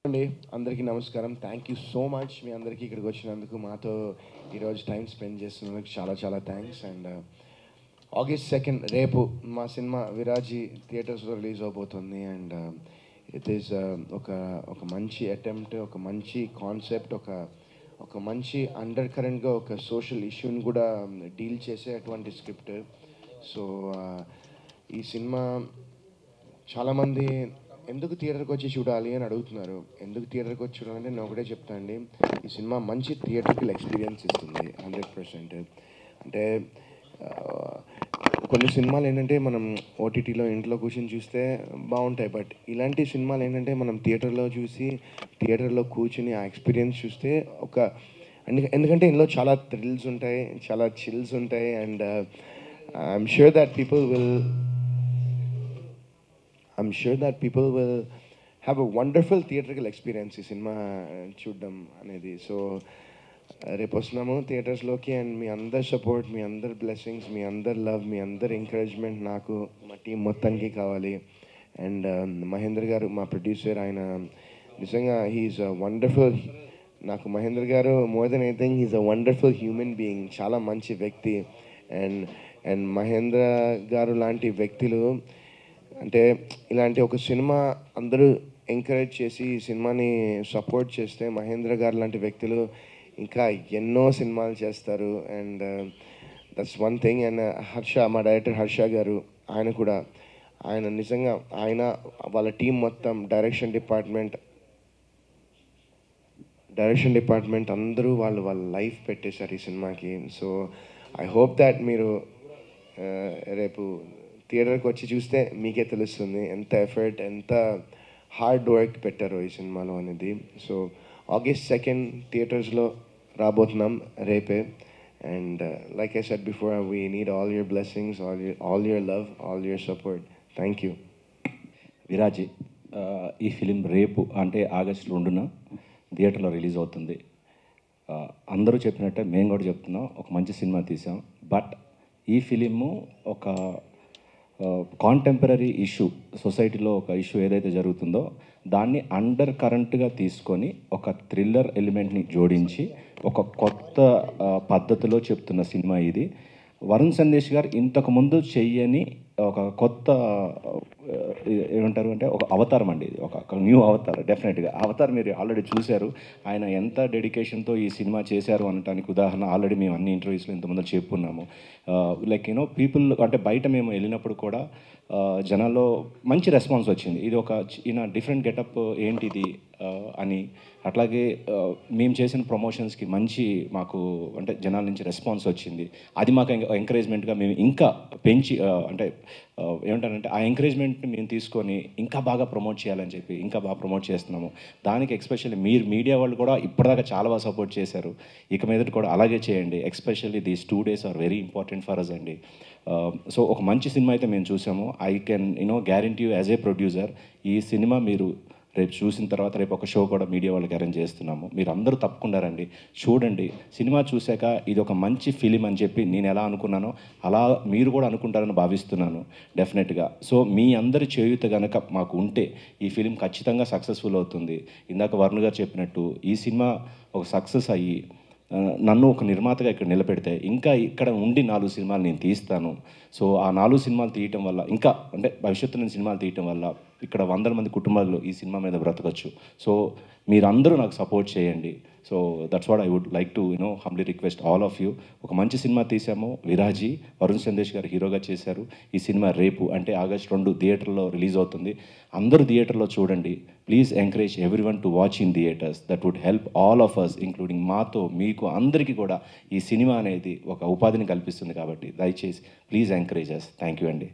అండి అందరికీ నమస్కారం. థ్యాంక్ యూ సో మచ్ మీ అందరికీ ఇక్కడికి వచ్చినందుకు, మాతో ఈరోజు టైం స్పెండ్ చేస్తున్నందుకు చాలా చాలా థ్యాంక్స్. అండ్ ఆగస్ట్ 2 రేపు మా సినిమా విరాజీ థియేటర్స్లో రిలీజ్ అవబోతుంది. అండ్ ఇట్ ఈస్ ఒక ఒక మంచి అటెంప్ట్, ఒక మంచి కాన్సెప్ట్, ఒక ఒక మంచి అండర్ కరెంట్గా ఒక సోషల్ ఇష్యూని కూడా డీల్ చేసే అటువంటి స్క్రిప్ట్. సో ఈ సినిమా చాలామంది ఎందుకు థియేటర్కి వచ్చి చూడాలి అని అడుగుతున్నారు. ఎందుకు థియేటర్కి వచ్చి చూడాలంటే నేను ఒకటే చెప్తాను అండి, ఈ సినిమా మంచి థియేటర్కల్ ఎక్స్పీరియన్స్ ఇస్తుంది 100%. అంటే కొన్ని సినిమాలు ఏంటంటే మనం ఓటీటీలో ఇంట్లో కూర్చొని చూస్తే బాగుంటాయి, బట్ ఇలాంటి సినిమాలు ఏంటంటే మనం థియేటర్లో చూసి థియేటర్లో కూర్చుని ఆ ఎక్స్పీరియన్స్ చూస్తే ఒక ఎందుకంటే ఇందులో చాలా థ్రిల్స్ ఉంటాయి, చాలా చిల్స్ ఉంటాయి. And I'm sure that people will I'm sure that people will have a wonderful theatrical experience ఈ సినిమా చూడడం అనేది. సో రేపు వస్తున్నాము థియేటర్స్లోకి. అండ్ మీ అందరి సపోర్ట్, మీ అందరి బ్లెస్సింగ్స్, మీ అందరి లవ్, మీ అందరి ఎంకరేజ్మెంట్ నాకు మా టీం మొత్తానికి కావాలి. అండ్ మహేంద్ర గారు మా ప్రొడ్యూసర్, ఆయన నిజంగా హీఈస్ అ వండర్ఫుల్. నాకు Mahendra garu more than anything he's a wonderful human being, చాలా మంచి వ్యక్తి. అండ్ అండ్ మహేంద్ర గారు లాంటి వ్యక్తులు అంటే ఇలాంటి ఒక సినిమా అందరూ ఎంకరేజ్ చేసి ఈ సినిమాని సపోర్ట్ చేస్తే మహేంద్ర గారు లాంటి వ్యక్తులు ఇంకా ఎన్నో సినిమాలు చేస్తారు. And that's one thing. And Harsha, మా డైరెక్టర్ హర్ష గారు, ఆయన కూడా ఆయన నిజంగా ఆయన వాళ్ళ టీం మొత్తం డైరెక్షన్ డిపార్ట్మెంట్ అందరూ వాళ్ళ లైఫ్ పెట్టేశారు ఈ సినిమాకి. సో ఐ హోప్ దాట్ మీరు రేపు థియేటర్కి వచ్చి చూస్తే మీకే తెలుస్తుంది ఎంత ఎఫర్ట్, ఎంత హార్డ్ వర్క్ పెట్టారో ఈ సినిమాలో అనేది. సో ఆగస్ట్ 2 థియేటర్స్లో రాబోతున్నాం రేపే. And like I said before, we need all your blessings, all your love, all your support. Thank you. విరాజీ ఈ ఫిలిం రేపు అంటే ఆగస్ట్ 2న థియేటర్లో రిలీజ్ అవుతుంది. అందరూ చెప్పినట్టే మేము కూడా చెప్తున్నాం, ఒక మంచి సినిమా తీసాం. బట్ ఈ ఫిలిము ఒక కాంటెంపరీ ఇష్యూ, సొసైటీలో ఒక ఇష్యూ ఏదైతే జరుగుతుందో దాన్ని అండర్ కరెంట్గా తీసుకొని ఒక థ్రిల్లర్ ఎలిమెంట్ని జోడించి ఒక కొత్త పద్ధతిలో చెప్తున్న సినిమా ఇది. వరుణ్ సందేశ్ గారు ఇంతకుముందు చెయ్యని ఒక కొత్త ఏమంటారు అంటే ఒక అవతారం అండి ఇది, ఒక న్యూ అవతార్. డెఫినెట్గా అవతార్ మీరు ఆల్రెడీ చూశారు. ఆయన ఎంత డెడికేషన్తో ఈ సినిమా చేశారు అనటానికి ఉదాహరణ ఆల్రెడీ మేము అన్ని ఇంటర్వ్యూస్లో ఇంతకుముందు చెప్పుకున్నాము. లైక్ యూనో పీపుల్ అంటే బయట మేము వెళ్ళినప్పుడు కూడా జనాల్లో మంచి రెస్పాన్స్ వచ్చింది. ఇది ఒక ఈయన డిఫరెంట్ గెటప్ ఏంటిది అని. అట్లాగే మేము చేసిన ప్రమోషన్స్కి మంచి మాకు అంటే జనాల నుంచి రెస్పాన్స్ వచ్చింది. అది మాకు ఎంకరేజ్మెంట్గా మేము ఇంకా పెంచి అంటే ఏమంటారంటే ఆ ఎంకరేజ్మెంట్ని మేము తీసుకొని ఇంకా బాగా ప్రమోట్ చేయాలని చెప్పి ఇంకా బాగా ప్రమోట్ చేస్తున్నాము. దానికి ఎస్పెషల్లీ మీరు మీడియా వాళ్ళు కూడా ఇప్పటిదాకా చాలా బాగా సపోర్ట్ చేశారు. ఇక మీదట కూడా అలాగే చేయండి. Especially these 2 days are very important for us అండి. సో ఒక మంచి సినిమా అయితే మేము చూసాము. I can guarantee you as a producer, ఈ సినిమా మీరు రేపు చూసిన తర్వాత రేపు ఒక షో కూడా మీడియా వాళ్ళకి అరేంజ్ చేస్తున్నాము. మీరు అందరూ తప్పకుండా రండి, చూడండి. సినిమా చూశాక ఇది ఒక మంచి ఫిలిం అని చెప్పి నేను ఎలా అనుకున్నానో అలా మీరు కూడా అనుకుంటారని భావిస్తున్నాను డెఫినెట్గా. సో మీ అందరి చేయూత కనుక మాకు ఉంటే ఈ ఫిలిం ఖచ్చితంగా సక్సెస్ఫుల్ అవుతుంది. ఇందాక వరుణ్ గారు చెప్పినట్టు ఈ సినిమా ఒక సక్సెస్ అయ్యి నన్ను ఒక నిర్మాతగా ఇక్కడ నిలబెడితే ఇంకా ఇక్కడ ఉండి 4 సినిమాలు నేను తీస్తాను. సో ఆ 4 సినిమాలు తీయటం వల్ల ఇంకా అంటే భవిష్యత్తులో సినిమాలు తీయటం వల్ల ఇక్కడ 100 మంది కుటుంబాలు ఈ సినిమా మీద బ్రతకచ్చు. సో మీరందరూ నాకు సపోర్ట్ చేయండి. So that's what I would like to humbly request all of you. ఒక మంచి సినిమా తీసాము, విరాజీ. వరుణ్ సందేశ్ గారు హీరోగా చేశారు. ఈ సినిమా రేపు అంటే ఆగస్ట్ 2 థియేటర్లో రిలీజ్ అవుతుంది. అందరూ థియేటర్లో చూడండి. Please encourage everyone to watch in theatres. That would help all of us, including మాతో మీకు అందరికీ కూడా ఈ సినిమా అనేది ఒక ఉపాధిని కల్పిస్తుంది. కాబట్టి దయచేసి please encourage us. Thank you అండి.